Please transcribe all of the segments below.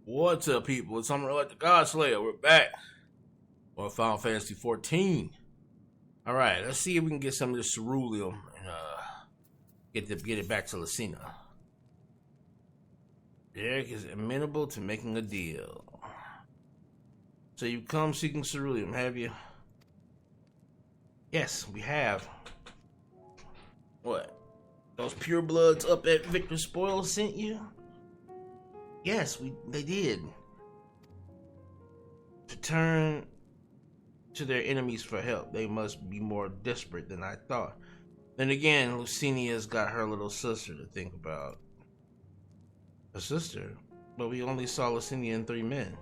What's up, people? It's Amon-Rellik the God Slayer. We're back on Final Fantasy 14. Alright, let's see if we can get some of this ceruleum and get it back to Lucina. Derek is amenable to making a deal. So you've come seeking ceruleum, have you? Yes, we have. What? Those purebloods up at Victor Spoil sent you? Yes, they did. To turn to their enemies for help, they must be more desperate than I thought. Then again, Lucinia's got her little sister to think about. A sister? But we only saw Lucinia and 3 men.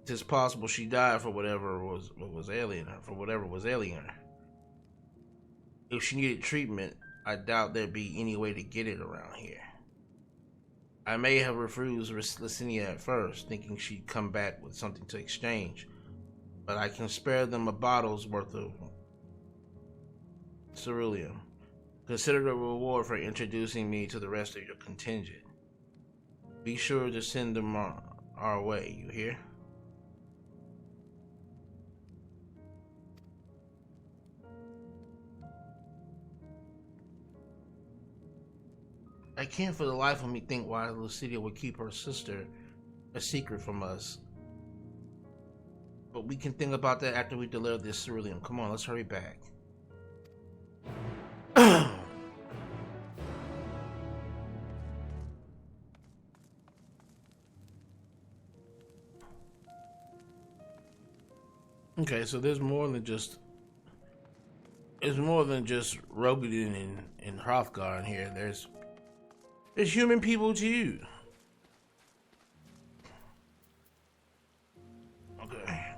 It's possible she died for whatever was alien her. If she needed treatment, I doubt there'd be any way to get it around here. I may have refused Lucinia at first, thinking she'd come back with something to exchange, but I can spare them a bottle's worth of ceruleum. Consider the reward for introducing me to the rest of your contingent. Be sure to send them our way, you hear? I can't for the life of me think why Lucinia would keep her sister a secret from us. But we can think about that after we deliver this ceruleum. Come on, let's hurry back. Okay, so there's more than just Rogadin and Hrothgar in here. There's human people too. Okay.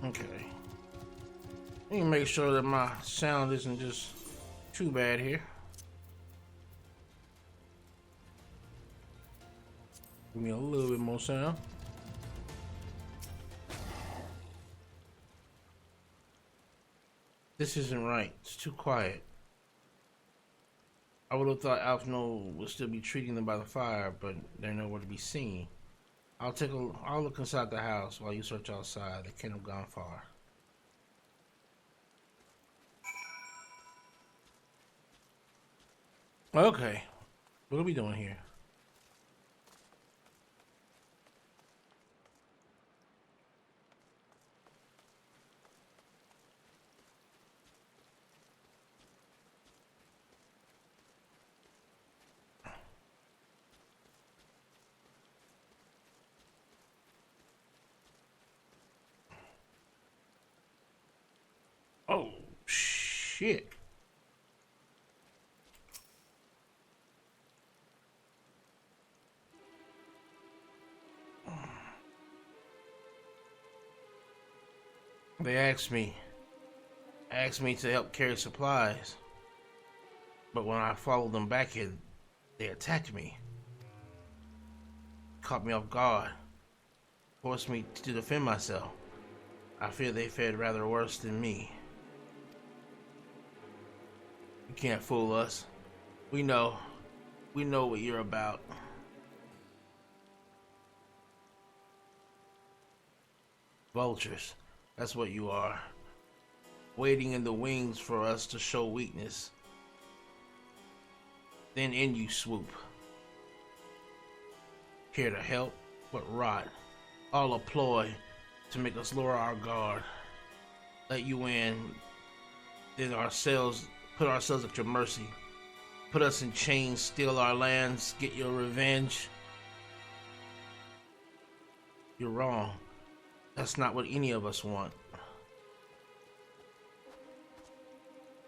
Okay. Let me make sure that my sound isn't just too bad here. Give me a little bit more sound. This isn't right. It's too quiet. I would have thought Alphno would still be treating them by the fire, but they're nowhere to be seen. I'll look inside the house while you search outside. They can't have gone far. Okay. What are we doing here? Oh, shit. They asked me to help carry supplies. But when I followed them back here, they attacked me. Caught me off guard. Forced me to defend myself. I fear they fared rather worse than me. You can't fool us. We know what you're about. Vultures. That's what you are. waiting in the wings for us to show weakness. Then in you swoop. Here to help, but rot. All a ploy to make us lower our guard. Let you in, then put ourselves at your mercy. Put us in chains, steal our lands, get your revenge. You're wrong. That's not what any of us want.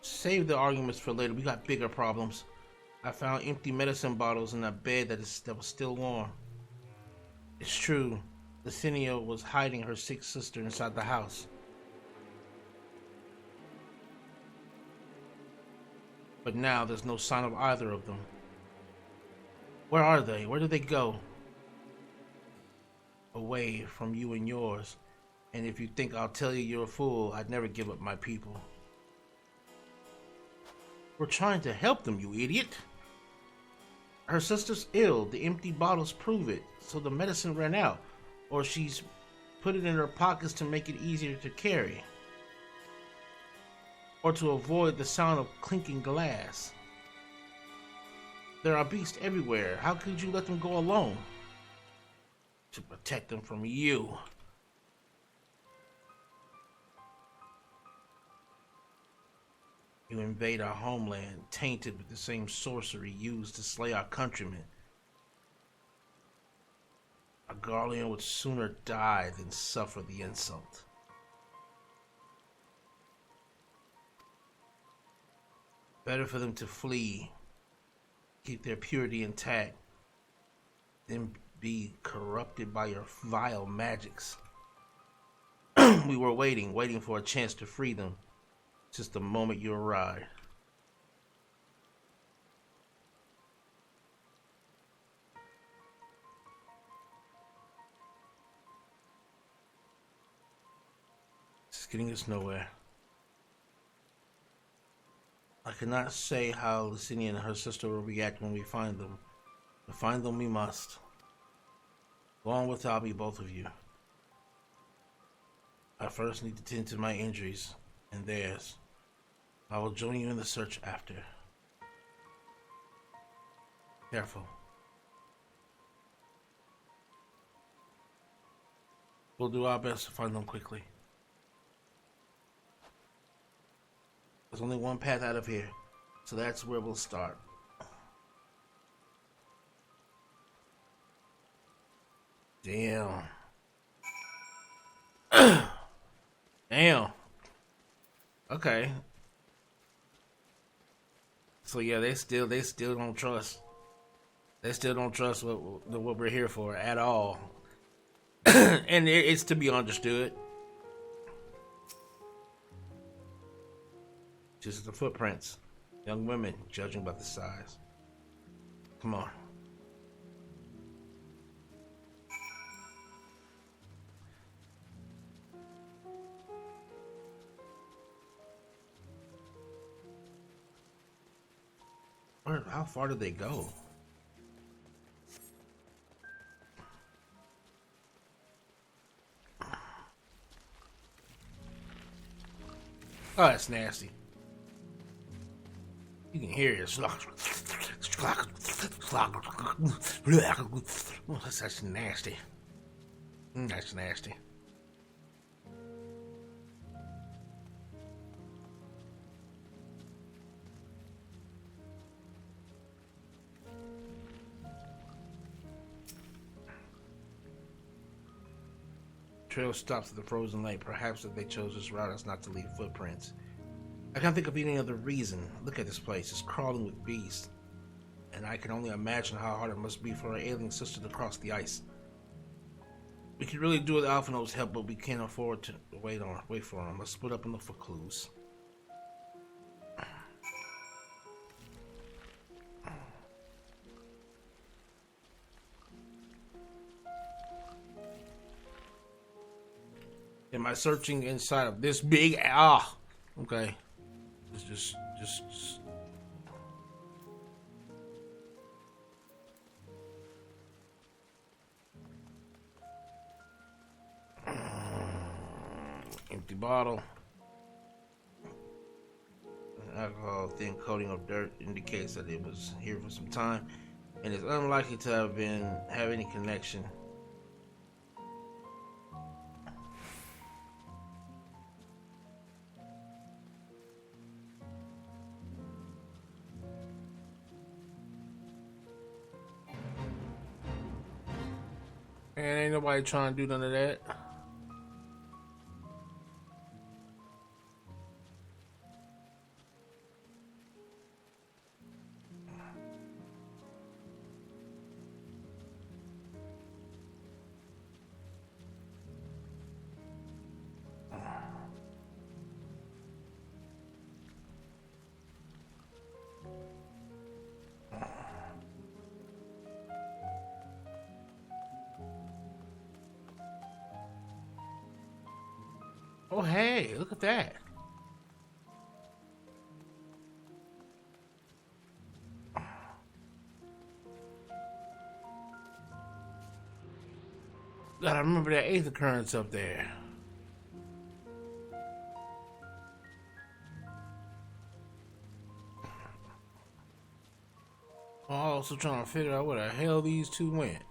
Save the arguments for later. We got bigger problems. I found empty medicine bottles in a bed that was still warm. It's true. Licinia was hiding her sick sister inside the house. But now there's no sign of either of them. Where are they? Where did they go? Away from you and yours. And if you think I'll tell you you're a fool, I'd never give up my people. We're trying to help them, you idiot. Her sister's ill. The empty bottles prove it. So the medicine ran out. Or she's put it in her pockets to make it easier to carry. Or to avoid the sound of clinking glass. There are beasts everywhere. How could you let them go alone? To protect them from you. You invade our homeland, tainted with the same sorcery used to slay our countrymen. A Garlean would sooner die than suffer the insult. Better for them to flee, keep their purity intact, than be corrupted by your vile magics. We were waiting for a chance to free them, just the moment you arrived. It's getting us nowhere. I cannot say how Licinia and her sister will react when we find them. To find them we must. Go on without me, both of you. I first need to tend to my injuries and theirs. I will join you in the search after. Careful. We'll do our best to find them quickly. There's only one path out of here, so that's where we'll start. Damn. Damn. Okay. So yeah, they still don't trust. They still don't trust what we're here for at all. And it's to be understood. Just the footprints. Young women, judging by the size. Come on. How far did they go? Oh, that's nasty. You can hear it. Oh, that's nasty. That's nasty. Trail stops at the frozen lake. Perhaps if they chose this route, it's not to leave footprints. I can't think of any other reason. Look at this place. It's crawling with beasts. And I can only imagine how hard it must be for our alien sister to cross the ice. We could really do with Alphino's help, but we can't afford to wait for him. Let's split up and look for clues. Am I searching inside of this big? Okay. Just. Empty bottle. alcohol thin coating of dirt indicates that it was here for some time and is unlikely to have any connection. And ain't nobody trying to do none of that. Oh, hey, look at that. Gotta remember that eighth occurrence up there. I'm also trying to figure out where the hell these two went.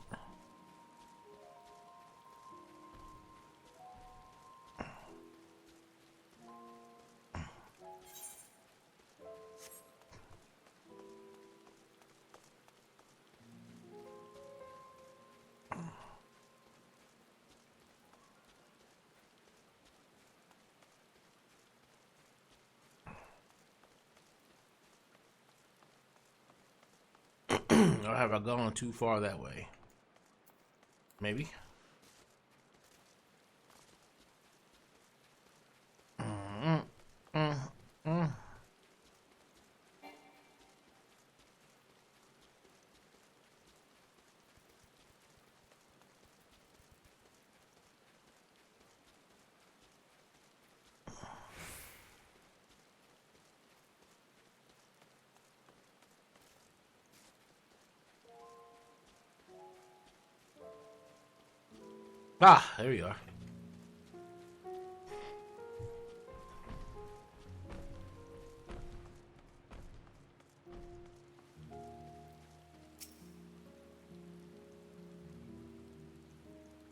Or have I gone too far that way? Maybe. Ah, there we are.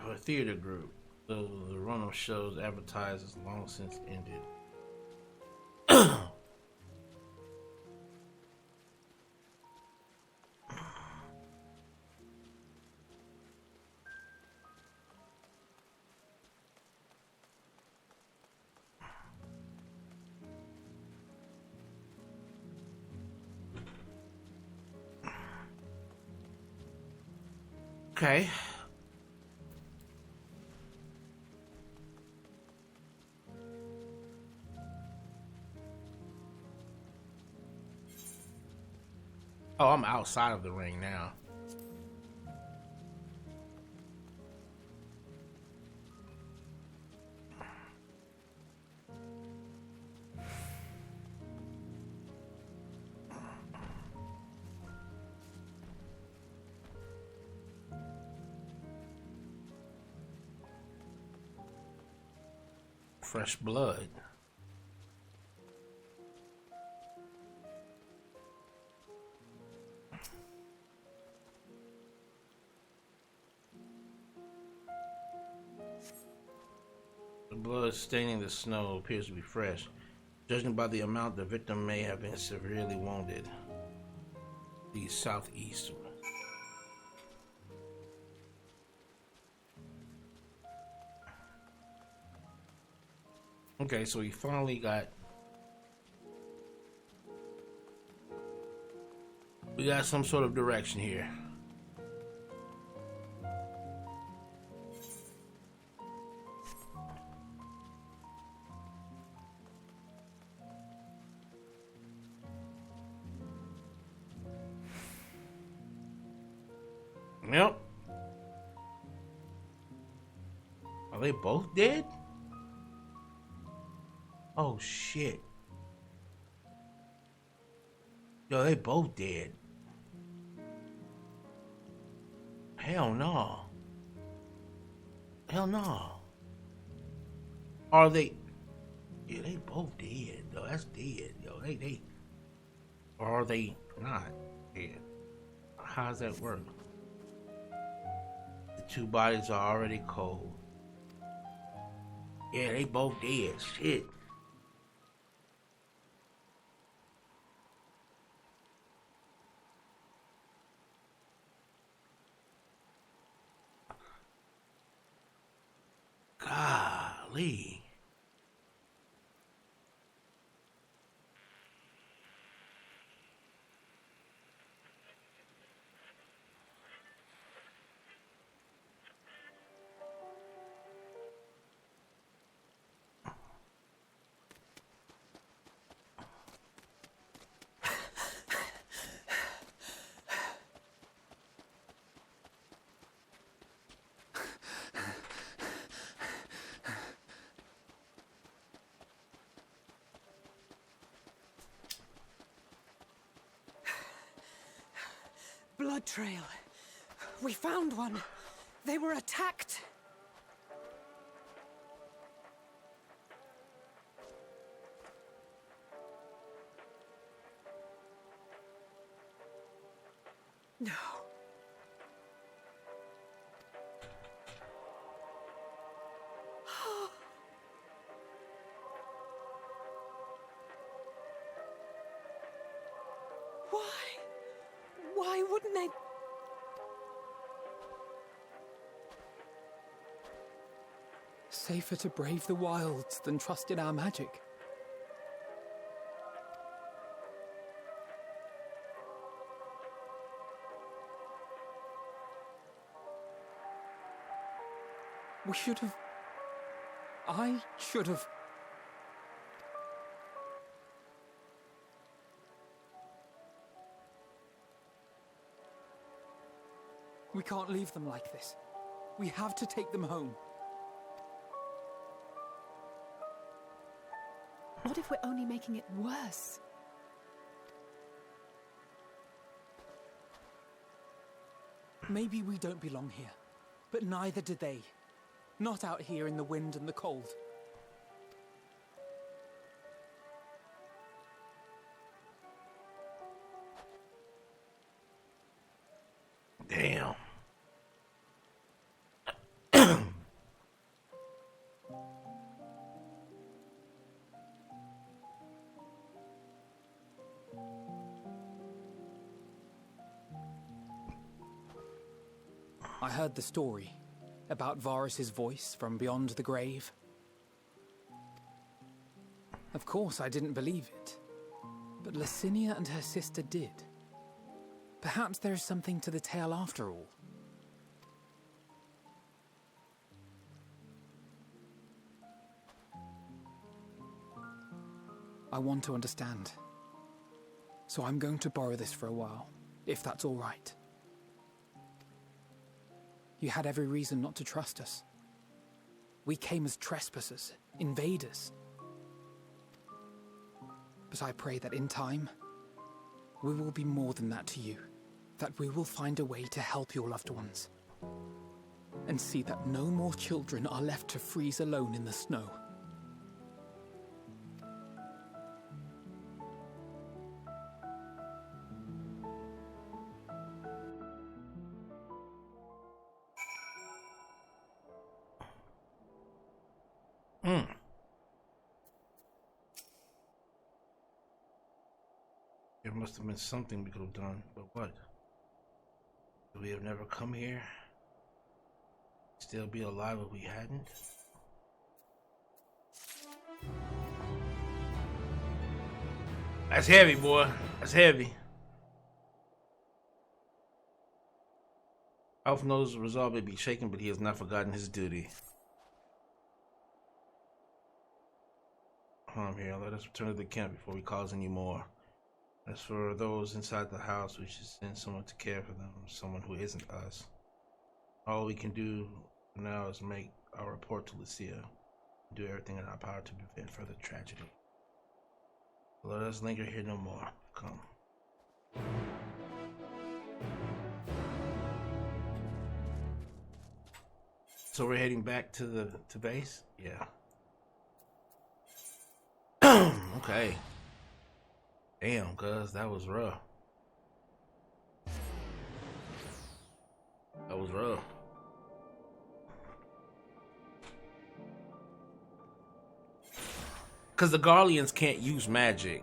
A theater group. So the run of shows advertised has long since ended. Okay. Oh, I'm outside of the ring now. Fresh blood. The blood staining the snow appears to be fresh. Judging by the amount, the victim may have been severely wounded. The southeast. Okay, so we finally got... We got some sort of direction here. Yep. Are they both dead? Oh shit. Yo, they both dead. Hell no. Hell no. Are they... Yeah, they both dead. Yo, that's dead. Yo, they, or are they not dead? How does that work? The two bodies are already cold. Yeah, they both dead. Shit. Golly. Blood trail. We found one. They were attacked. No. Why? Why wouldn't they? Safer to brave the wilds than trust in our magic. We should have... I should have... We can't leave them like this. We have to take them home. What if we're only making it worse? Maybe we don't belong here, but neither do they. Not out here in the wind and the cold. Damn. I heard the story about Varus's voice from beyond the grave. Of course, I didn't believe it, but Licinia and her sister did. Perhaps there is something to the tale after all. I want to understand. So I'm going to borrow this for a while, if that's all right. You had every reason not to trust us. We came as trespassers, invaders. But I pray that in time, we will be more than that to you. That we will find a way to help your loved ones. And see that no more children are left to freeze alone in the snow. There must have been something we could have done, but what? Would we have never come here? Still be alive if we hadn't? That's heavy, boy. That's heavy. Alf knows the resolve may be shaken, but he has not forgotten his duty. Here, let us return to the camp before we cause any more. As for those inside the house, we should send someone to care for them, someone who isn't us. All we can do now is make our report to Lucia and do everything in our power to prevent further tragedy. Let us linger here no more. Come. So we're heading back to base? Yeah. Okay. Damn, cuz that was rough. That was rough. Cause the Garleans can't use magic,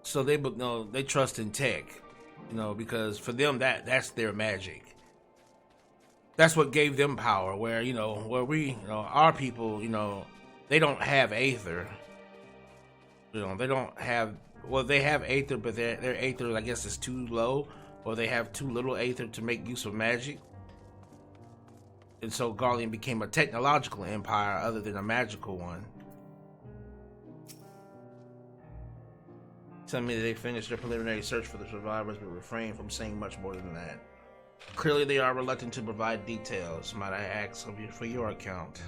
so they trust in tech, because for them that's their magic. That's what gave them power. Where our people, they don't have aether. They don't have. Well, they have aether, but their aether, I guess, is too low, or they have too little aether to make use of magic. And so Garlean became a technological empire other than a magical one. Tell me that they finished their preliminary search for the survivors, but refrained from saying much more than that. Clearly, they are reluctant to provide details. Might I ask of you for your account?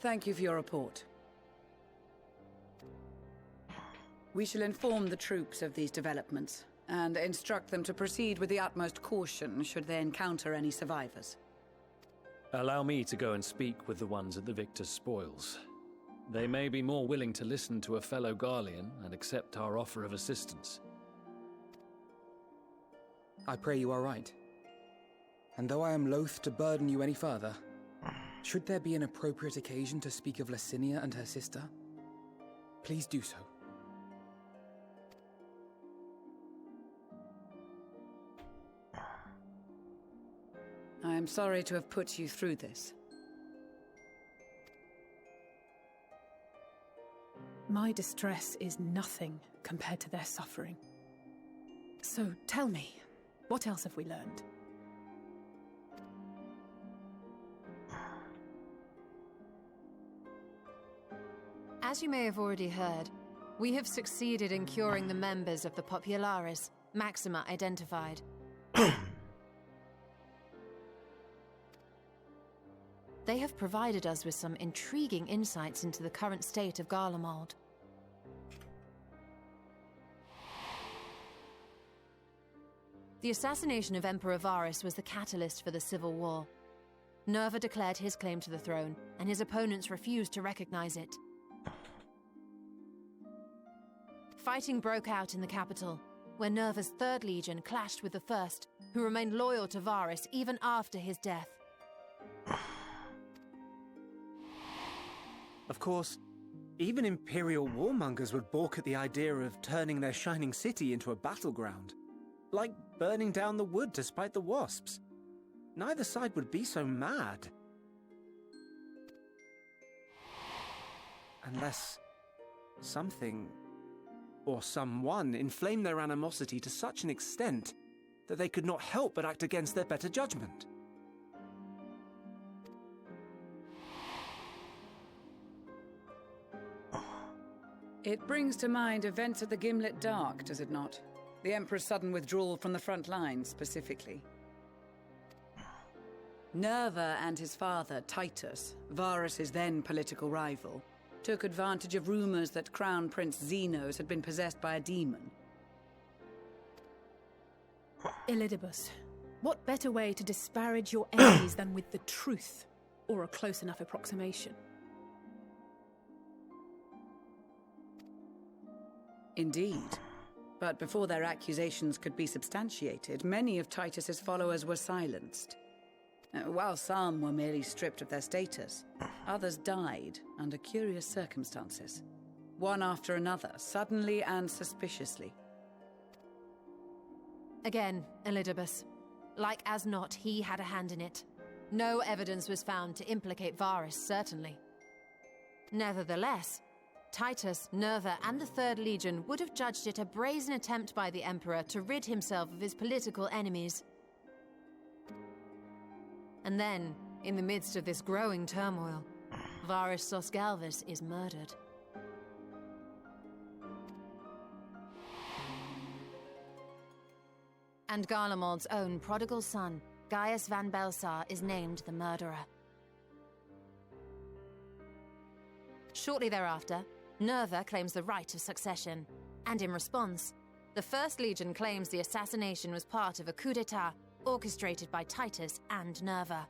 Thank you for your report. We shall inform the troops of these developments and instruct them to proceed with the utmost caution should they encounter any survivors. Allow me to go and speak with the ones at the victor's spoils. They may be more willing to listen to a fellow Garlean and accept our offer of assistance. I pray you are right. And though I am loath to burden you any further, should there be an appropriate occasion to speak of Licinia and her sister, please do so. I am sorry to have put you through this. My distress is nothing compared to their suffering. So tell me, what else have we learned? As you may have already heard, we have succeeded in curing the members of the Populares, Maxima identified. They have provided us with some intriguing insights into the current state of Garlemald. The assassination of Emperor Varus was the catalyst for the civil war. Nerva declared his claim to the throne, and his opponents refused to recognize it. Fighting broke out in the capital, where Nerva's 3rd Legion clashed with the 1st, who remained loyal to Varus even after his death. Of course, even Imperial warmongers would balk at the idea of turning their shining city into a battleground. Like burning down the wood to spite the wasps. Neither side would be so mad. Unless something or someone inflamed their animosity to such an extent that they could not help but act against their better judgment. It brings to mind events at the Gimlet Dark, does it not? The Emperor's sudden withdrawal from the front lines, specifically. Nerva and his father, Titus, Varus's then political rival, took advantage of rumors that Crown Prince Xenos had been possessed by a demon. Elidibus, what better way to disparage your enemies than with the truth, or a close enough approximation? Indeed. But before their accusations could be substantiated, many of Titus's followers were silenced. While some were merely stripped of their status, others died under curious circumstances. One after another, suddenly and suspiciously. Again, Elidibus. Like as not, he had a hand in it. No evidence was found to implicate Varus, certainly. Nevertheless, Titus, Nerva, and the 3rd Legion would have judged it a brazen attempt by the Emperor to rid himself of his political enemies. And then, in the midst of this growing turmoil, Varus Sosgalvus is murdered. And Garlemald's own prodigal son, Gaius van Belsar, is named the murderer. Shortly thereafter, Nerva claims the right of succession, and in response, The First Legion claims the assassination was part of a coup d'etat orchestrated by Titus and Nerva.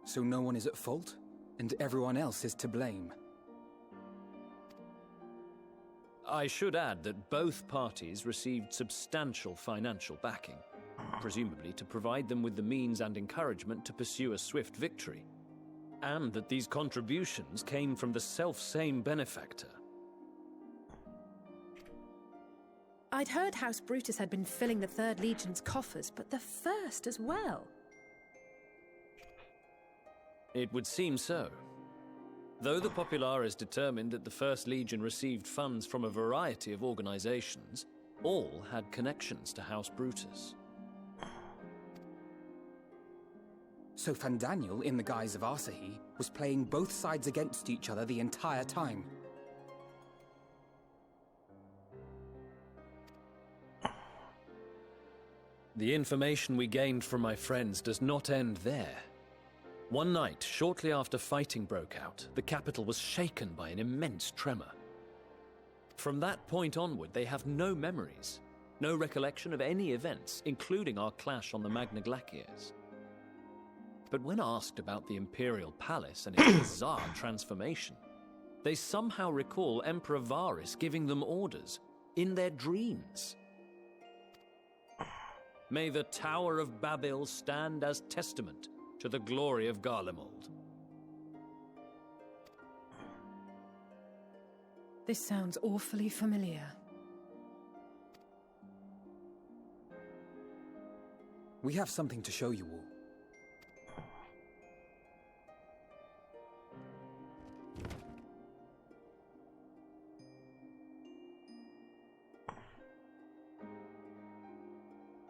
So no one is at fault, and everyone else is to blame. I should add that both parties received substantial financial backing, presumably to provide them with the means and encouragement to pursue a swift victory, and that these contributions came from the self-same benefactor. I'd heard House Brutus had been filling the Third Legion's coffers, but the First as well. It would seem so. Though the Populares determined that the First Legion received funds from a variety of organizations, all had connections to House Brutus. So Fandaniel, in the guise of Asahi, was playing both sides against each other the entire time. The information we gained from my friends does not end there. One night, shortly after fighting broke out, the capital was shaken by an immense tremor. From that point onward, they have no memories, no recollection of any events, including our clash on the Magna Glaciers. But when asked about the Imperial Palace and its bizarre transformation, they somehow recall Emperor Varys giving them orders in their dreams. May the Tower of Babel stand as testament to the glory of Garlemald. This sounds awfully familiar. We have something to show you all.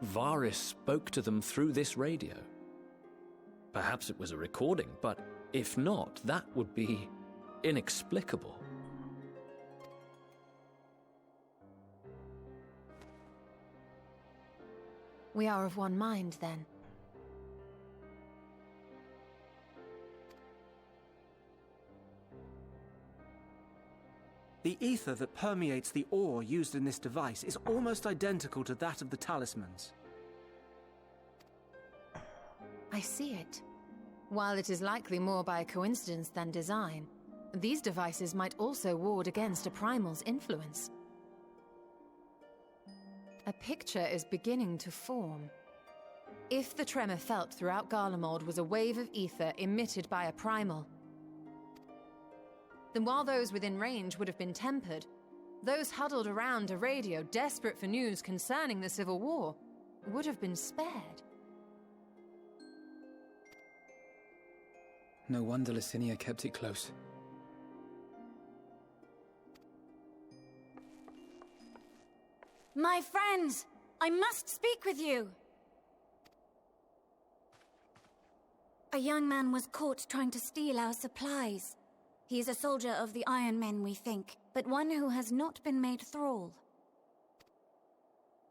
Varys spoke to them through this radio. Perhaps it was a recording, but if not, that would be inexplicable. We are of one mind, then. The ether that permeates the ore used in this device is almost identical to that of the talismans. I see it. While it is likely more by coincidence than design, these devices might also ward against a primal's influence. A picture is beginning to form. If the tremor felt throughout Garlemald was a wave of ether emitted by a primal, then while those within range would have been tempered, those huddled around a radio desperate for news concerning the Civil War would have been spared. No wonder Licinia kept it close. My friends, I must speak with you. A young man was caught trying to steal our supplies. He is a soldier of the Iron Men, we think, but one who has not been made thrall.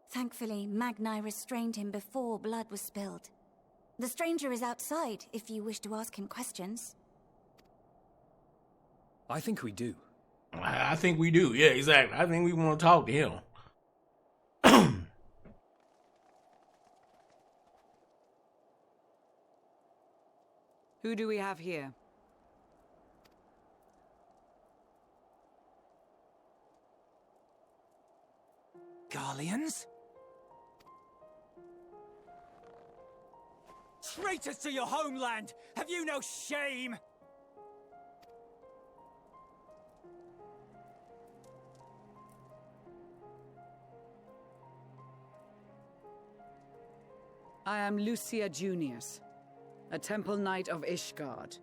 Thankfully, Magni restrained him before blood was spilled. The stranger is outside, if you wish to ask him questions. I think we do. I think we do. Yeah, exactly. I think we want to talk to him. Who do we have here? Garleans? Traitors to your homeland! Have you no shame? I am Lucia Junius, a Temple Knight of Ishgard.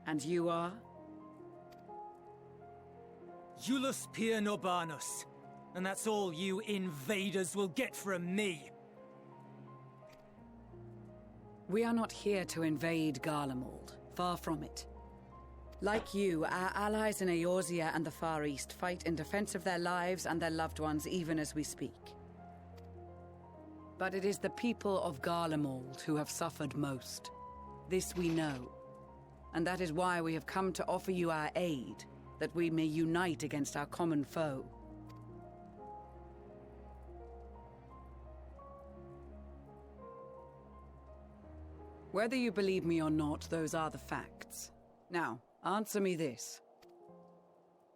And you are? Iulus Pier Norbanus. And that's all you invaders will get from me. We are not here to invade Garlemald. Far from it. Like you, our allies in Eorzea and the Far East fight in defense of their lives and their loved ones even as we speak. But it is the people of Garlemald who have suffered most. This we know. And that is why we have come to offer you our aid, that we may unite against our common foe. Whether you believe me or not, those are the facts. Now, answer me this.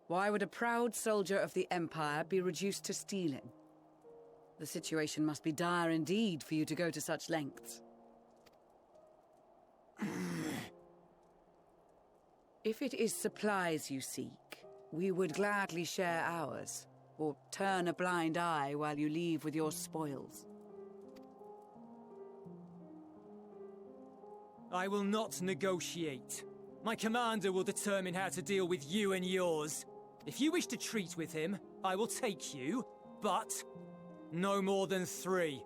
Why would a proud soldier of the Empire be reduced to stealing? The situation must be dire indeed for you to go to such lengths. If it is supplies you seek, we would gladly share ours, or turn a blind eye while you leave with your spoils. I will not negotiate. My commander will determine how to deal with you and yours. If you wish to treat with him, I will take you, but no more than 3.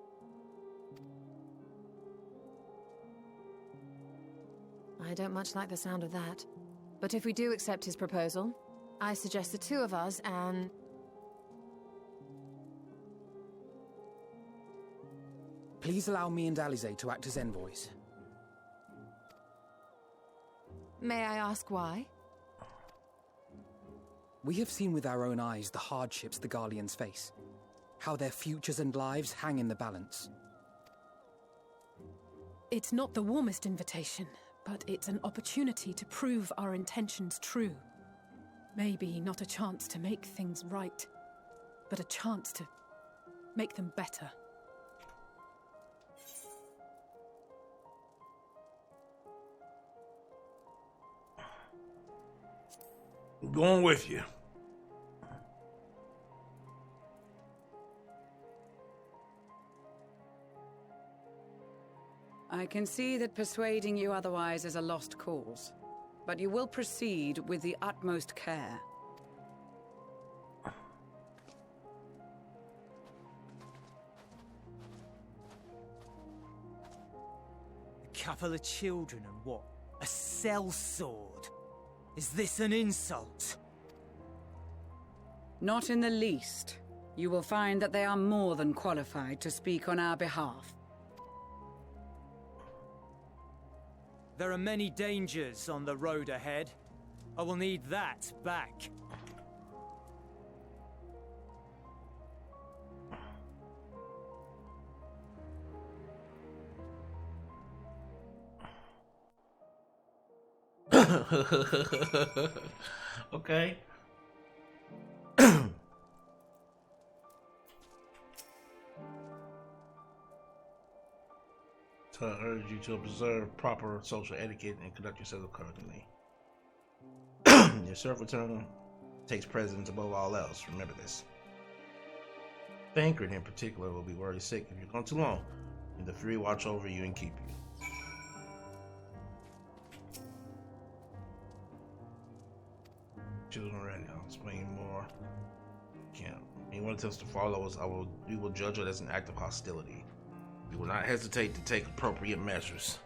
I don't much like the sound of that. But if we do accept his proposal, I suggest the 2 of us and... Please allow me and Alize to act as envoys. May I ask why? We have seen with our own eyes the hardships the Garleans face, how their futures and lives hang in the balance. It's not the warmest invitation, but it's an opportunity to prove our intentions true. Maybe not a chance to make things right, but a chance to make them better. I'm going with you. I can see that persuading you otherwise is a lost cause, but you will proceed with the utmost care. A couple of children and what? A sellsword? Is this an insult? Not in the least. You will find that they are more than qualified to speak on our behalf. There are many dangers on the road ahead. I will need that back. Okay. So I urge you to observe proper social etiquette and conduct yourself accordingly. Your servitor takes precedence above all else. Remember this. Thancred in particular will be worried sick if you're gone too long, and the 3 watch over you and keep you. Children ready. I'll explain more. Can't. Anyone attempts to follow us, we will judge it as an act of hostility. We will not hesitate to take appropriate measures.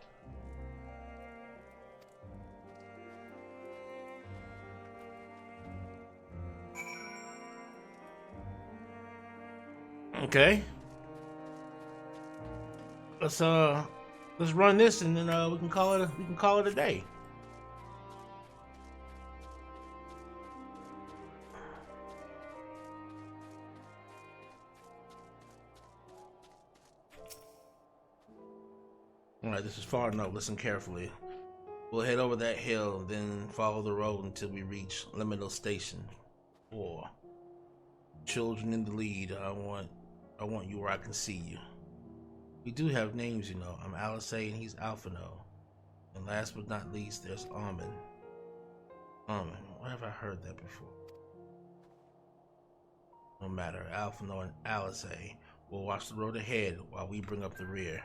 Okay. Let's run this and then we can call it a day. Alright, this is far enough. Listen carefully. We'll head over that hill, then follow the road until we reach Liminal Station 4. Children in the lead. I want you where I can see you. We do have names, you know. I'm Alice and he's Alphino. And last but not least, there's Amon. Amon, where have I heard that before? No matter, Alphino and Alice will watch the road ahead while we bring up the rear.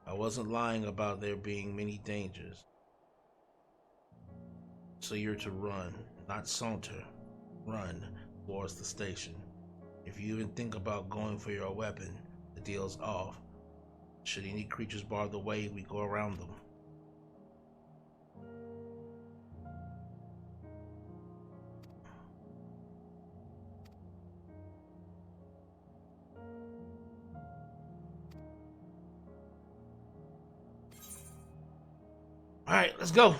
I wasn't lying about there being many dangers. So you're to run, not saunter. Run towards the station. If you even think about going for your weapon, the deal's off. Should any creatures bar the way, we go around them. Alright, let's go.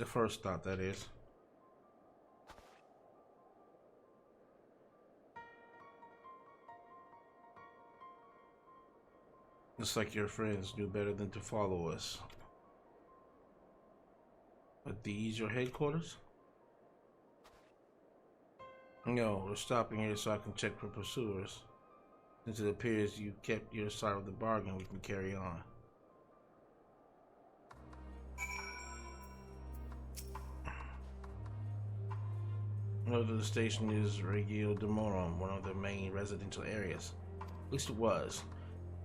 The first stop, that is. Looks like your friends do better than to follow us. Are these your headquarters? No, we're stopping here so I can check for pursuers. Since it appears you kept your side of the bargain, we can carry on. North of the station is Regio de Moron, one of the main residential areas. At least it was.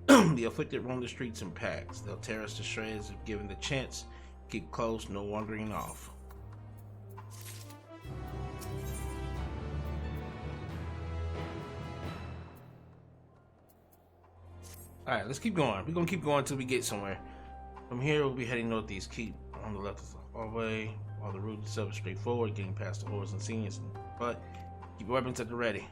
The afflicted roam the streets in packs. They'll tear us to shreds if given the chance. Keep close, no wandering off. Alright, let's keep going. We're gonna keep going until we get somewhere. From here, we'll be heading northeast. Keep on the left of the hallway, while the route itself is straightforward, getting past the hordes and seniors. But keep your weapons at the ready.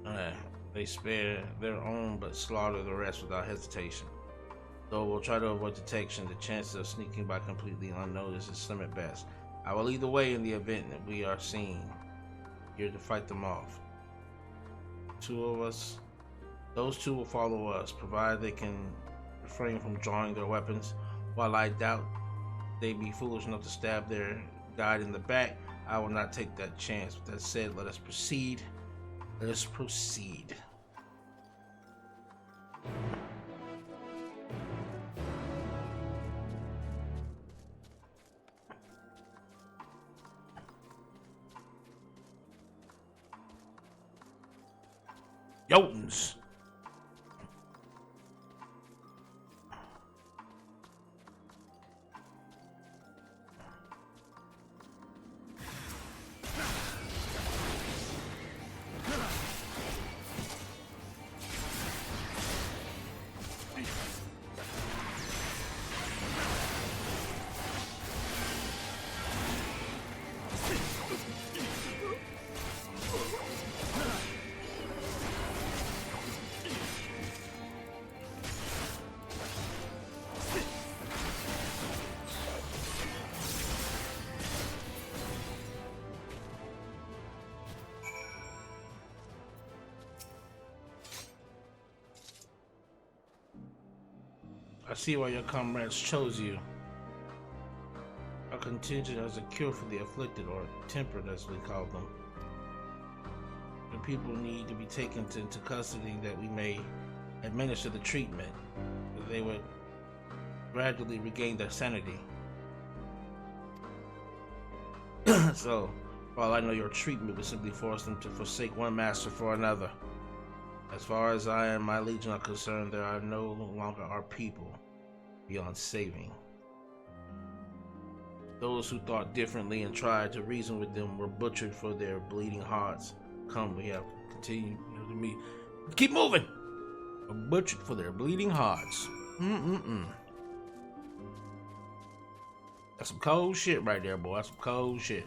Alright, they spare their own but slaughter the rest without hesitation. Though we'll try to avoid detection, the chances of sneaking by completely unnoticed is slim at best. I will lead the way in the event that we are seen. Here to fight them off. Two of us, those two will follow us, provided they can refrain from drawing their weapons. While I doubt they'd be foolish enough to stab their guide in the back, I will not take that chance. With that said, let us proceed. Let us proceed. Jotuns. I see why your comrades chose you. A contingent as a cure for the afflicted, or tempered as we call them. The people need to be taken into custody that we may administer the treatment. They would gradually regain their sanity. So, for all I know, your treatment would simply force them to forsake one master for another. As far as I and my legion are concerned, there are no longer our people beyond saving. Those who thought differently and tried to reason with them were butchered for their bleeding hearts. Come, we have to continue to meet. Keep moving! Were butchered for their bleeding hearts. That's some cold shit right there, boy. That's some cold shit.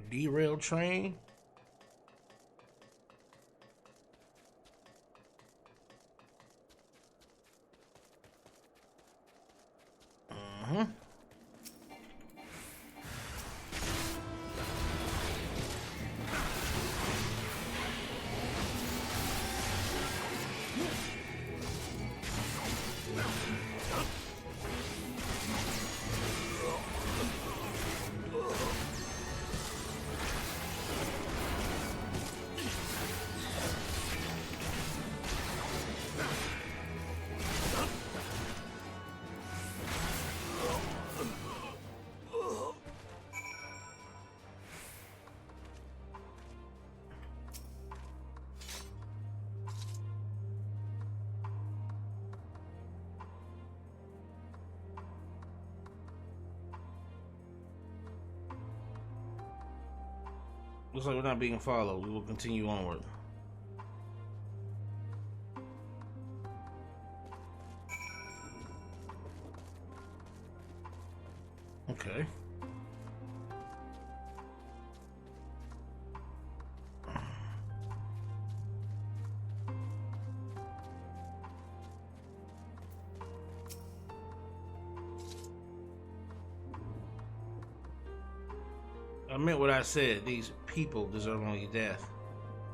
Derailed train. Looks like we're not being followed. We will continue onward. Okay. I meant what I said. These people deserve only death.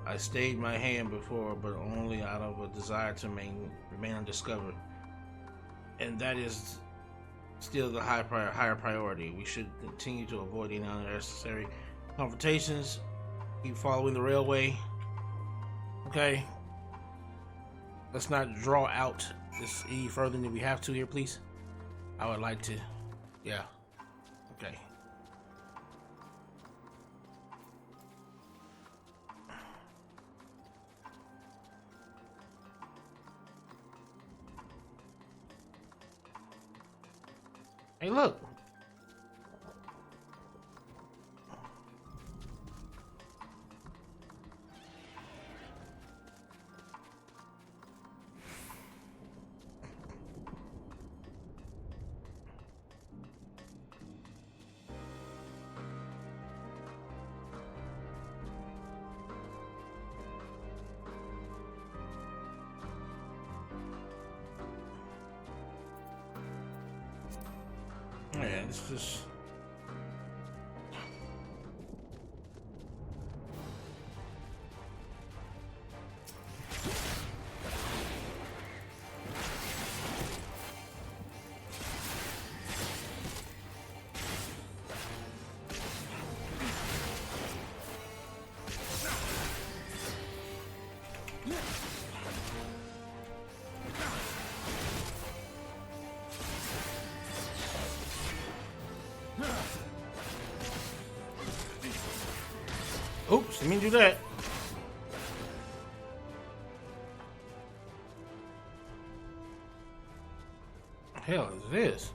I stayed my hand before, but only out of a desire to remain undiscovered. And that is still the higher priority. We should continue to avoid any unnecessary confrontations. Keep following the railway. Okay. Let's not draw out this any further than we have to here, please. I would like to. Yeah. Okay. Hey, look. Yeah, this is. Oops, didn't mean to do that. Hell is this?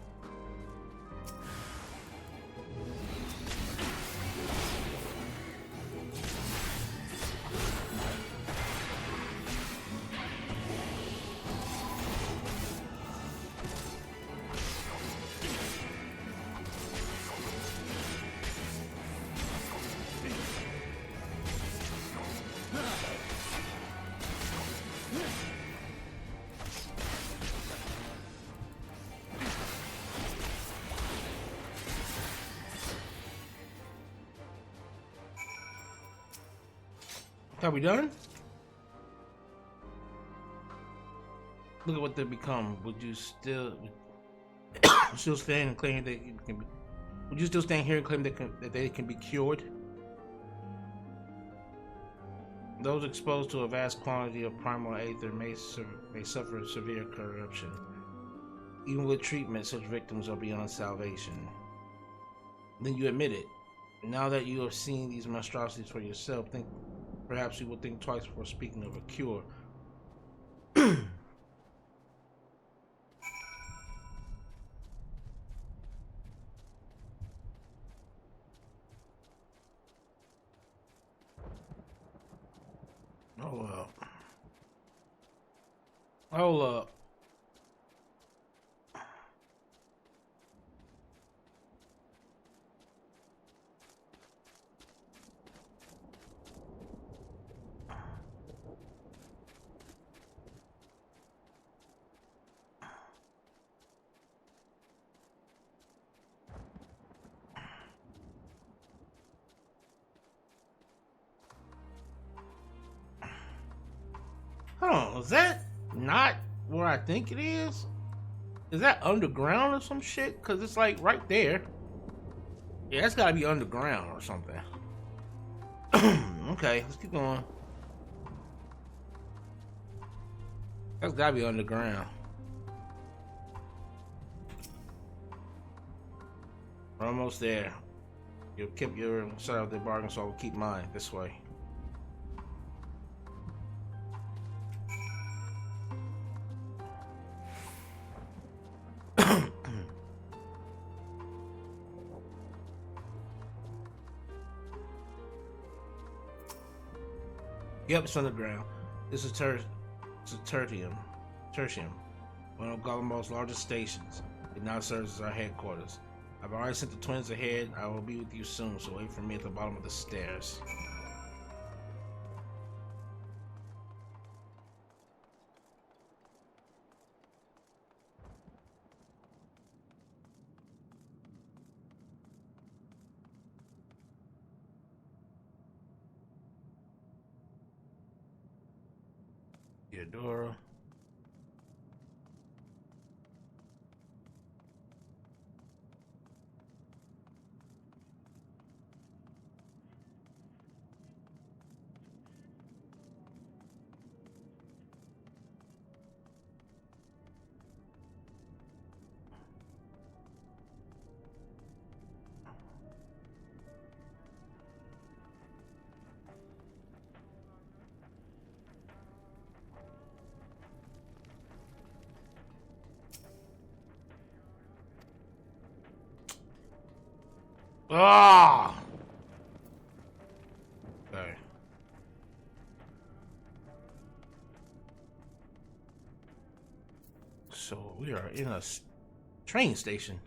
Are we done? Look at what they become. Would you still stand and claim they can be? Would you still stand here and claim that they can be cured? Those exposed to a vast quantity of primal aether may suffer severe corruption. Even with treatment, such victims are beyond salvation. Then you admit it. Now that you have seen these monstrosities for yourself, perhaps you will think twice before speaking of a cure. Hold up. Hold up. Huh, is that not where I think it is? Is that underground or some shit? Cause it's like right there. Yeah, that's gotta be underground or something. Okay, let's keep going. That's gotta be underground. We're almost there. You kept your side of the bargain, so I'll keep mine this way. Yep, it's underground. This is Tertium, one of Golemo's largest stations. It now serves as our headquarters. I've already sent the twins ahead. I will be with you soon, so wait for me at the bottom of the stairs. Theodora. Ah! Okay. So we are in a train station.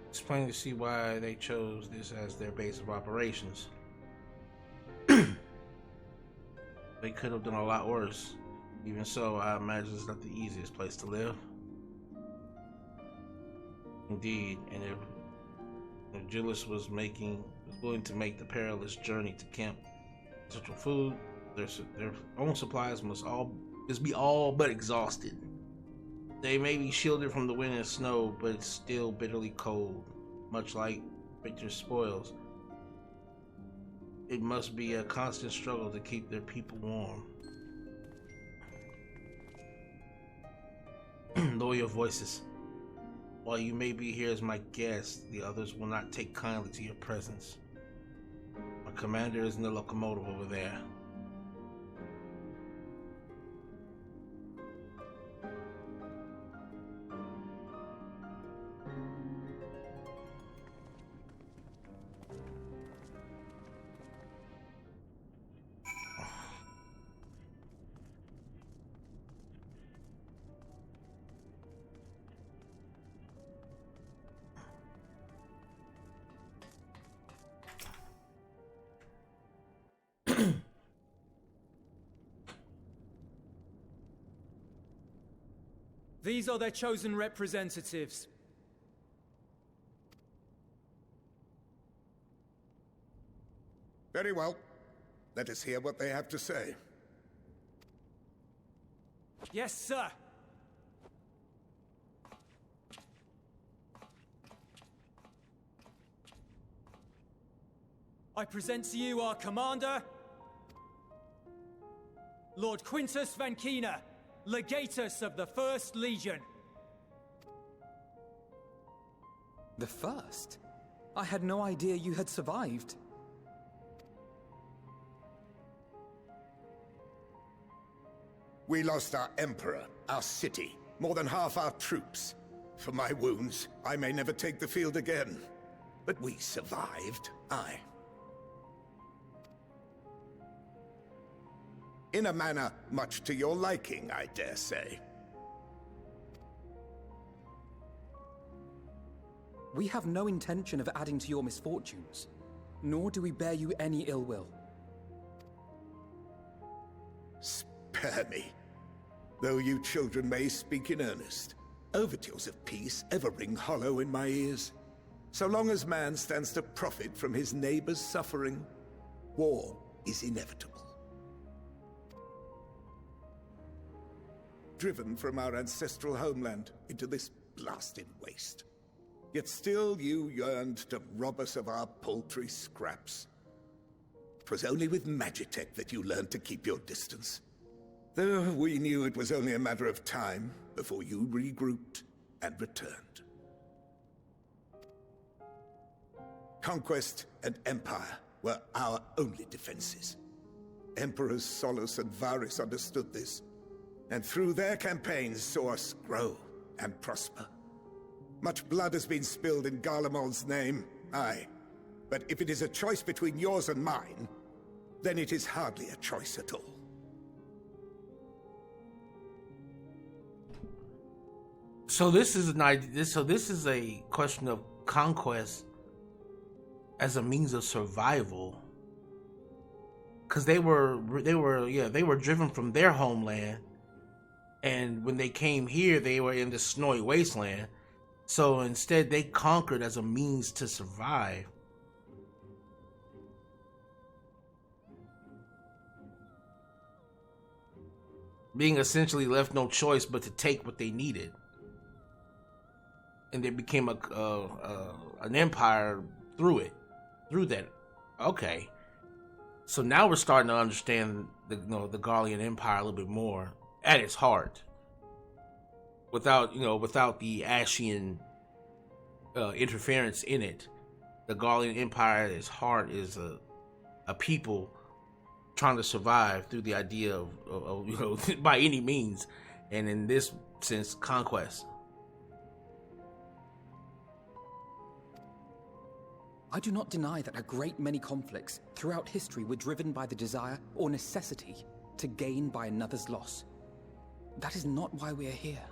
It's plain to see why they chose this as their base of operations. They could have done a lot worse. Even so, I imagine it's not the easiest place to live. Indeed, and if Julius was willing to make the perilous journey to camp, essential food, their own supplies must be all but exhausted. They may be shielded from the wind and snow, but it's still bitterly cold, much like Victor's spoils. It must be a constant struggle to keep their people warm. Lower your voices. While you may be here as my guest, the others will not take kindly to your presence. My commander is in the locomotive over there. These are their chosen representatives. Very well. Let us hear what they have to say. Yes, sir. I present to you our commander, Lord Quintus Van Kina, Legatus of the First Legion. The first? I had no idea you had survived. We lost our emperor, our city, more than half our troops. For my wounds, I may never take the field again. But we survived, aye. In a manner much to your liking, I dare say. We have no intention of adding to your misfortunes, nor do we bear you any ill will. Spare me. Though you children may speak in earnest, overtures of peace ever ring hollow in my ears. So long as man stands to profit from his neighbor's suffering, war is inevitable. Driven from our ancestral homeland into this blasted waste. Yet still you yearned to rob us of our paltry scraps. 'Twas only with Magitech that you learned to keep your distance. Though we knew it was only a matter of time before you regrouped and returned. Conquest and empire were our only defenses. Emperors Solus and Varys understood this, and through their campaigns saw us grow and prosper. Much blood has been spilled in Garlemald's name, aye. But if it is a choice between yours and mine, then it is hardly a choice at all. So this is an idea. So this is a question of conquest as a means of survival. because they were driven from their homeland, and when they came here, they were in the snowy wasteland. So instead, they conquered as a means to survive. Being essentially left no choice but to take what they needed, and they became an empire through that. Okay, so now we're starting to understand the Garlean Empire a little bit more at its heart, without the Ashian interference in it. The Garlean Empire at its heart is a people trying to survive through the idea of by any means, and in this sense, conquest. I do not deny that a great many conflicts throughout history were driven by the desire or necessity to gain by another's loss. That is not why we are here.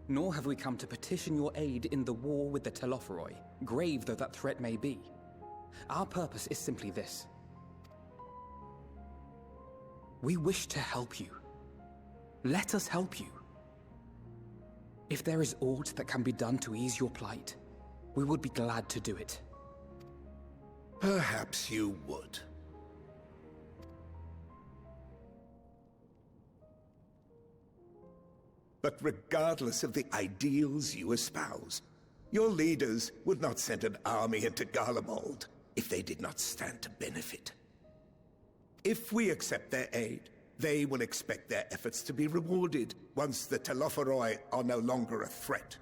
Nor have we come to petition your aid in the war with the Telophoroi, grave though that threat may be. Our purpose is simply this. We wish to help you. Let us help you. If there is aught that can be done to ease your plight, we would be glad to do it. Perhaps you would. But regardless of the ideals you espouse, your leaders would not send an army into Garlemald if they did not stand to benefit. If we accept their aid, they will expect their efforts to be rewarded once the Telophoroi are no longer a threat.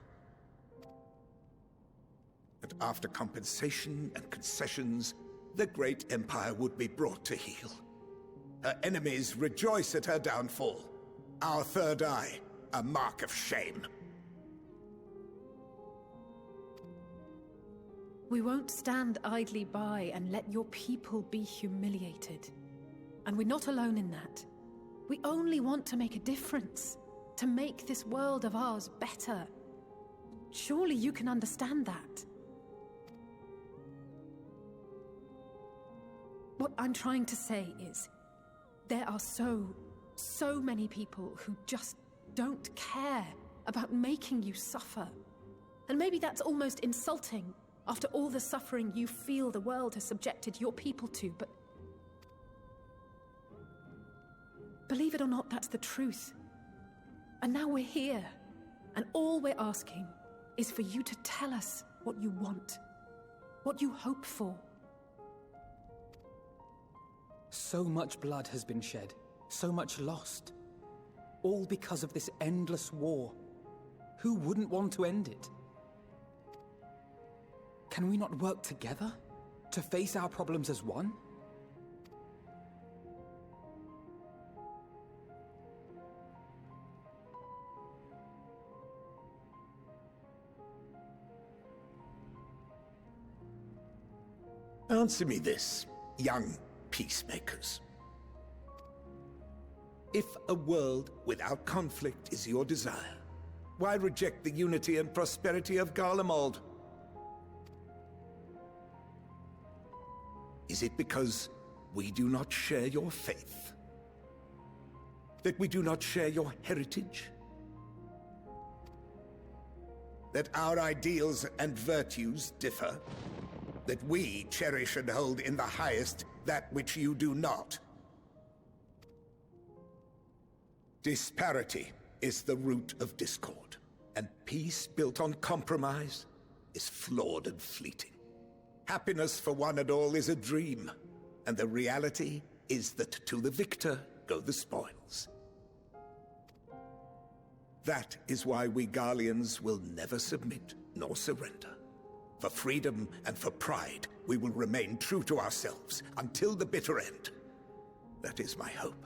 And after compensation and concessions, the great empire would be brought to heel. Her enemies rejoice at her downfall. Our third eye, a mark of shame. We won't stand idly by and let your people be humiliated. And we're not alone in that. We only want to make a difference, to make this world of ours better. Surely you can understand that. What I'm trying to say is, there are so many people who just don't care about making you suffer. And maybe that's almost insulting after all the suffering you feel the world has subjected your people to, but believe it or not, that's the truth. And now we're here, and all we're asking is for you to tell us what you want, what you hope for. So much blood has been shed, so much lost. All because of this endless war. Who wouldn't want to end it? Can we not work together to face our problems as one? Answer me this, young peacemakers. If a world without conflict is your desire, why reject the unity and prosperity of Garlemald? Is it because we do not share your faith? That we do not share your heritage? That our ideals and virtues differ? That we cherish and hold in the highest that which you do not? Disparity is the root of discord, and peace built on compromise is flawed and fleeting. Happiness for one and all is a dream, and the reality is that to the victor go the spoils. That is why we Garleans will never submit nor surrender. For freedom and for pride, we will remain true to ourselves until the bitter end. That is my hope.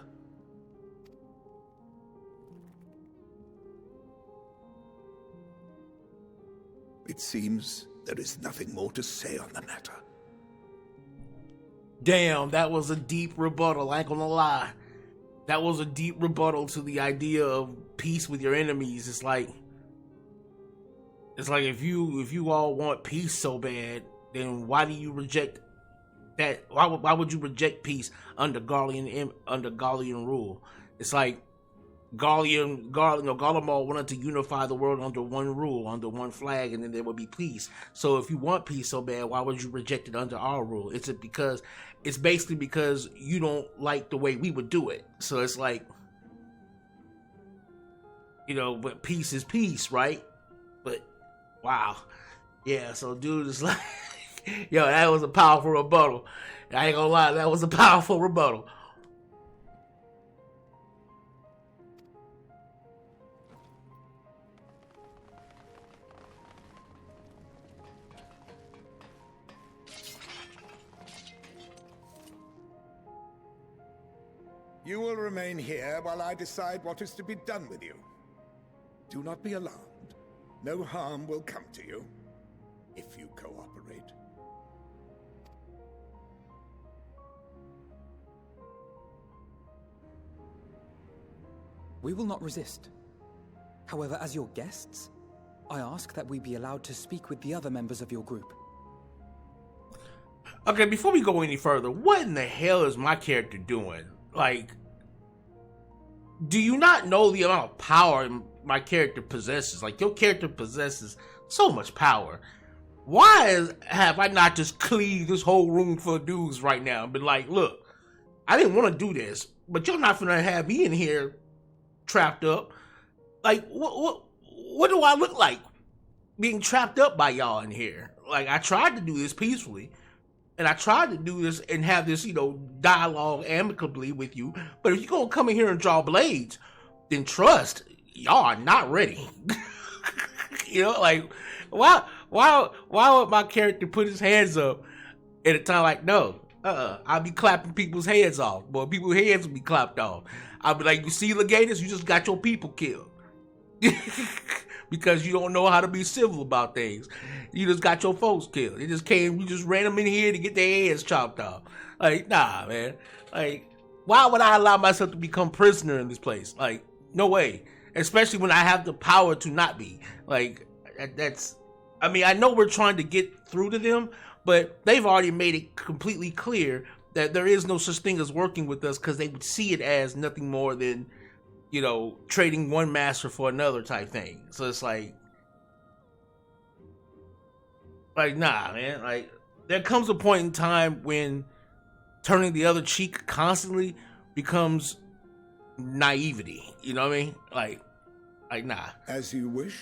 It seems there is nothing more to say on the matter. Damn, that was a deep rebuttal, I ain't gonna lie. That was a deep rebuttal to the idea of peace with your enemies. It's like if you all want peace so bad, then why do you reject That why would you reject peace under Gallian rule? It's like Garlemald wanted to unify the world under one rule, under one flag, and then there would be peace. So if you want peace so bad, why would you reject it under our rule? It's basically because you don't like the way we would do it. So it's like, but peace is peace, right? But wow. Yeah, so dude is like, yo, that was a powerful rebuttal. I ain't gonna lie, that was a powerful rebuttal. You will remain here while I decide what is to be done with you. Do not be alarmed. No harm will come to you if you cooperate. We will not resist. However, as your guests, I ask that we be allowed to speak with the other members of your group. Okay, before we go any further, what in the hell is my character doing? Like, do you not know the amount of power my character possesses? Like, your character possesses so much power. Why have I not just cleaved this whole room full of dudes right now and been like, look, I didn't want to do this, but you're not gonna have me in here trapped up. Like, what do I look like being trapped up by y'all in here? Like, I tried to do this peacefully. And I tried to do this and have this, dialogue amicably with you. But if you're going to come in here and draw blades, then trust, y'all are not ready. Like, why would my character put his hands up at a time like, no, I'll be clapping people's heads off. Boy, people's heads will be clapped off. I'll be like, you see, Legatus, you just got your people killed. Because you don't know how to be civil about things. You just got your folks killed. You just ran them in here to get their heads chopped off. Like, nah, man. Like, why would I allow myself to become prisoner in this place? Like, no way. Especially when I have the power to not be. Like, I know we're trying to get through to them, but they've already made it completely clear that there is no such thing as working with us because they would see it as nothing more than, trading one master for another type thing. So it's like, nah, man. Like, there comes a point in time when turning the other cheek constantly becomes naivety. You know what I mean? Like, nah. As you wish.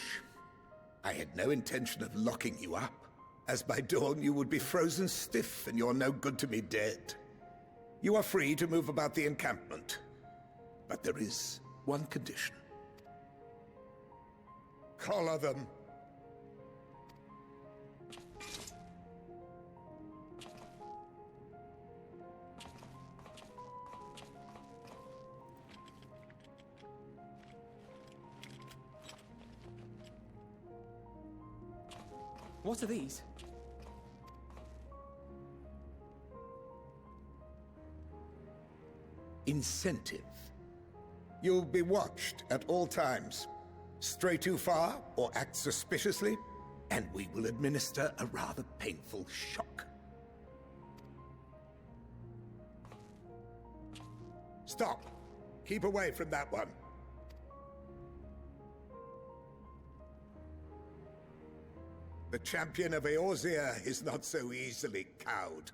I had no intention of locking you up, as by dawn you would be frozen stiff and you're no good to me dead. You are free to move about the encampment, but there is one condition. Collar them. What are these? Incentive. You'll be watched at all times. Stray too far or act suspiciously, and we will administer a rather painful shock. Stop. Keep away from that one. The champion of Eorzea is not so easily cowed.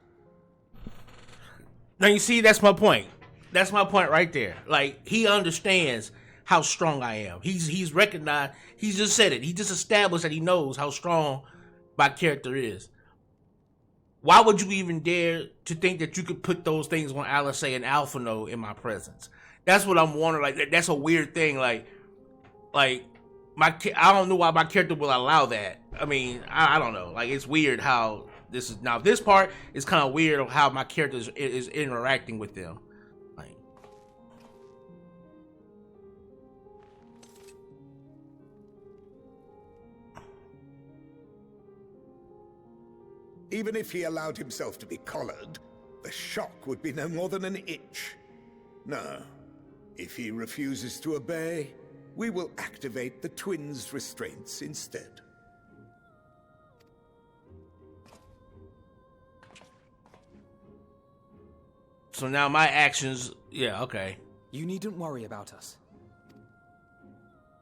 Now you see, that's my point. That's my point right there. Like, he understands how strong I am. He's recognized, he's just said it. He just established that he knows how strong my character is. Why would you even dare to think that you could put those things on Alisei and Alphino in my presence? That's what I'm wondering. Like, that's a weird thing. Like I don't know why my character will allow that. I mean, I don't know. Like, it's weird how this is. Now, this part is kind of weird of how my character is interacting with them. Like, even if he allowed himself to be collared, the shock would be no more than an itch. No. If he refuses to obey, we will activate the twins' restraints instead. So now my actions, yeah, okay. You needn't worry about us.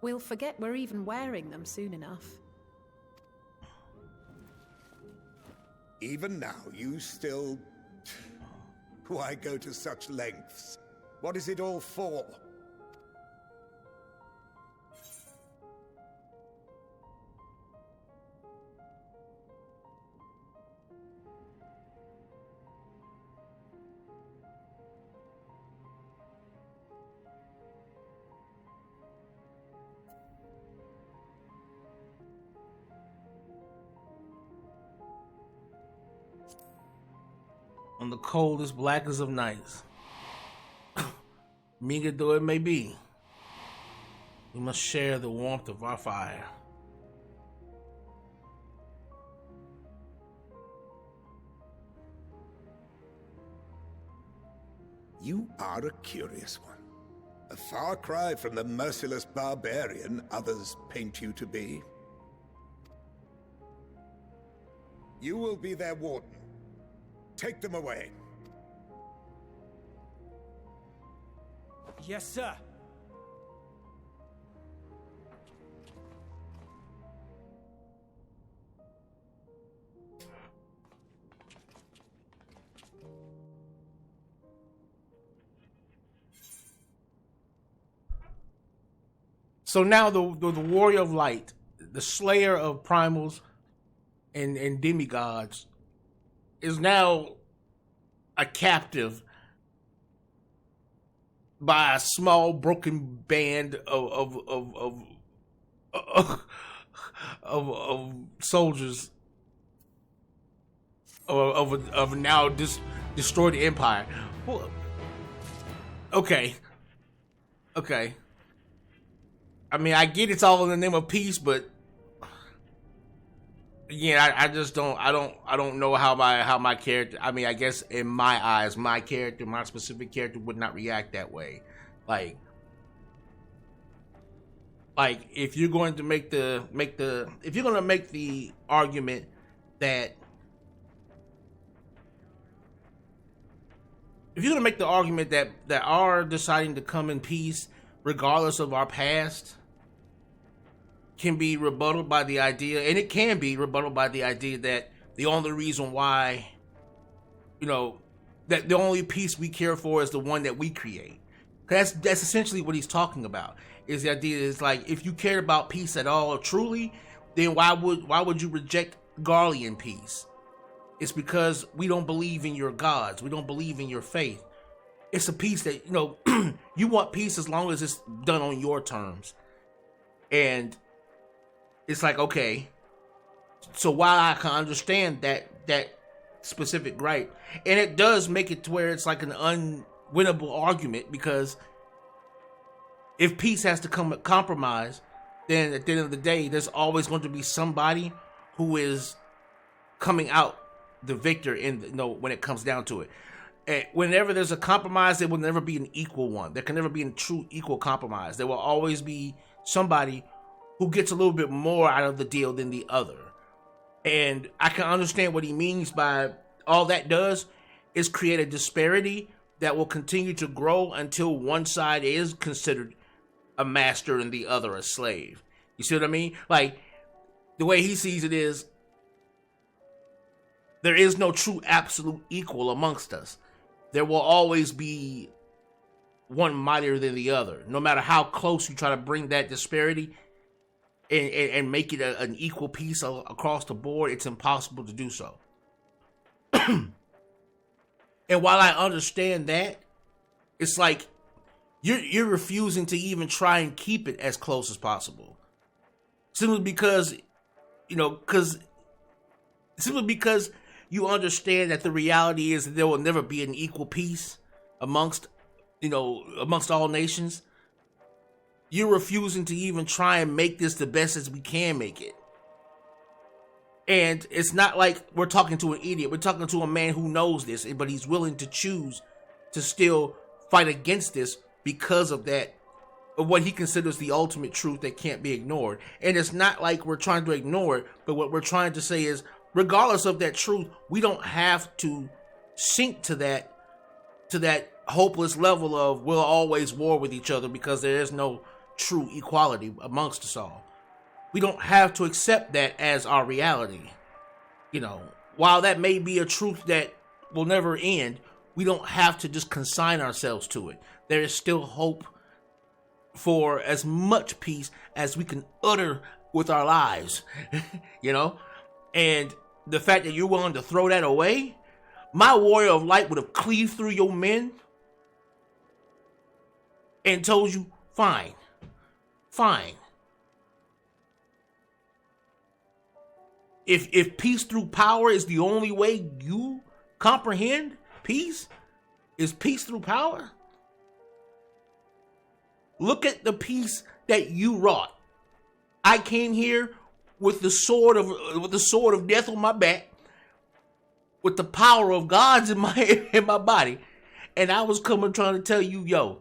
We'll forget we're even wearing them soon enough. Even now, you still... Why go to such lengths? What is it all for? On the coldest, blackest of nights, meager though it may be, we must share the warmth of our fire. You are a curious one. A far cry from the merciless barbarian others paint you to be. You will be their warden. Take them away. Yes, sir. So now the warrior of light, the slayer of primals and demigods, is now a captive by a small broken band of soldiers of a now destroyed empire. Well, okay. I mean, I get it's all in the name of peace, but yeah, I just don't know how my character. I mean, I guess in my eyes, my specific character would not react that way. Like if you're going to make the argument that our deciding to come in peace, regardless of our past, can be rebutted by the idea, and it can be rebutted by the idea that the only reason why, that the only peace we care for is the one that we create. That's essentially what he's talking about. Is the idea is like, if you cared about peace at all truly, then why would you reject Garlean peace? It's because we don't believe in your gods. We don't believe in your faith. It's a peace that, you want peace as long as it's done on your terms. And it's like, okay, so while I can understand that specific gripe, and it does make it to where it's like an unwinnable argument, because if peace has to come at compromise, then at the end of the day, there's always going to be somebody who is coming out the victor when it comes down to it. And whenever there's a compromise, there will never be an equal one. There can never be a true equal compromise. There will always be somebody who gets a little bit more out of the deal than the other. And I can understand what he means by all that does is create a disparity that will continue to grow until one side is considered a master and the other a slave. You see what I mean? Like, the way he sees it is, there is no true absolute equal amongst us. There will always be one mightier than the other. No matter how close you try to bring that disparity and make it an equal piece across the board, it's impossible to do so. And while I understand that, it's like you're refusing to even try and keep it as close as possible. Simply because you understand that the reality is that there will never be an equal peace amongst all nations. You're refusing to even try and make this the best as we can make it. And it's not like we're talking to an idiot. We're talking to a man who knows this, but he's willing to choose to still fight against this because of what he considers the ultimate truth that can't be ignored. And it's not like we're trying to ignore it, but what we're trying to say is, regardless of that truth, we don't have to sink to that to that hopeless level of we'll always war with each other because there is no true equality amongst us all. We don't have to accept that as our reality. You know, while that may be a truth that will never end, we don't have to just consign ourselves to it. There is still hope for as much peace as we can utter with our lives, you know? And the fact that you're willing to throw that away, my warrior of light would have cleaved through your men and told you, fine. If peace through power is the only way you comprehend peace, is peace through power? Look at the peace that you wrought. I came here with the sword of death on my back, with the power of God's in my body, and I was coming trying to tell you, yo,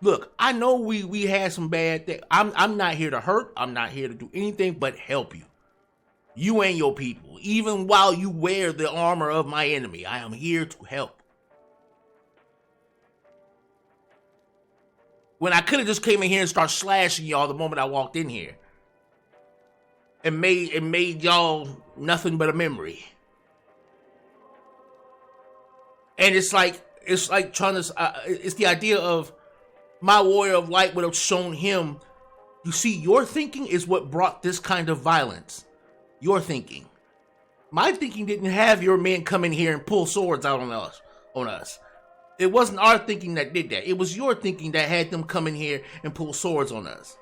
look, I know we had some bad things. I'm not here to hurt. I'm not here to do anything but help you. You and your people, even while you wear the armor of my enemy, I am here to help. When I could have just came in here and started slashing y'all the moment I walked in here, and made y'all nothing but a memory. And it's like trying to. It's the idea of my warrior of light would have shown him. You see, your thinking is what brought this kind of violence. Your thinking. My thinking didn't have your men come in here and pull swords out on us. It wasn't our thinking that did that. It was your thinking that had them come in here and pull swords on us.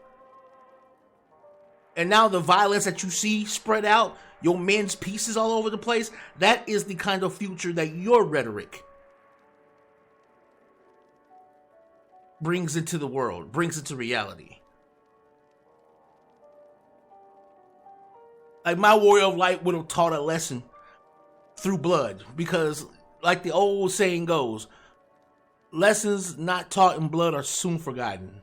And now the violence that you see spread out, your men's pieces all over the place, that is the kind of future that your rhetoric brings into the world, brings into reality. Like, my warrior of light would have taught a lesson through blood, because like the old saying goes, lessons not taught in blood are soon forgotten.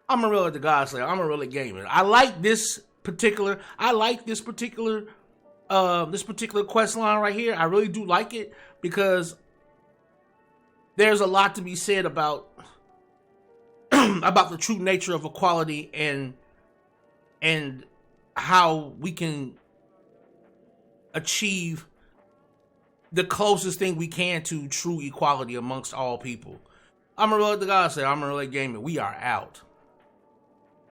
Amon-Rellik the God Slayer, Amon-Rellik Gamer. I like this particular quest line right here. I really do like it, because there's a lot to be said about about the true nature of equality and how we can achieve the closest thing we can to true equality amongst all people. Amon-Rellik the God Slayer, Amon-Rellik Gamer. We are out.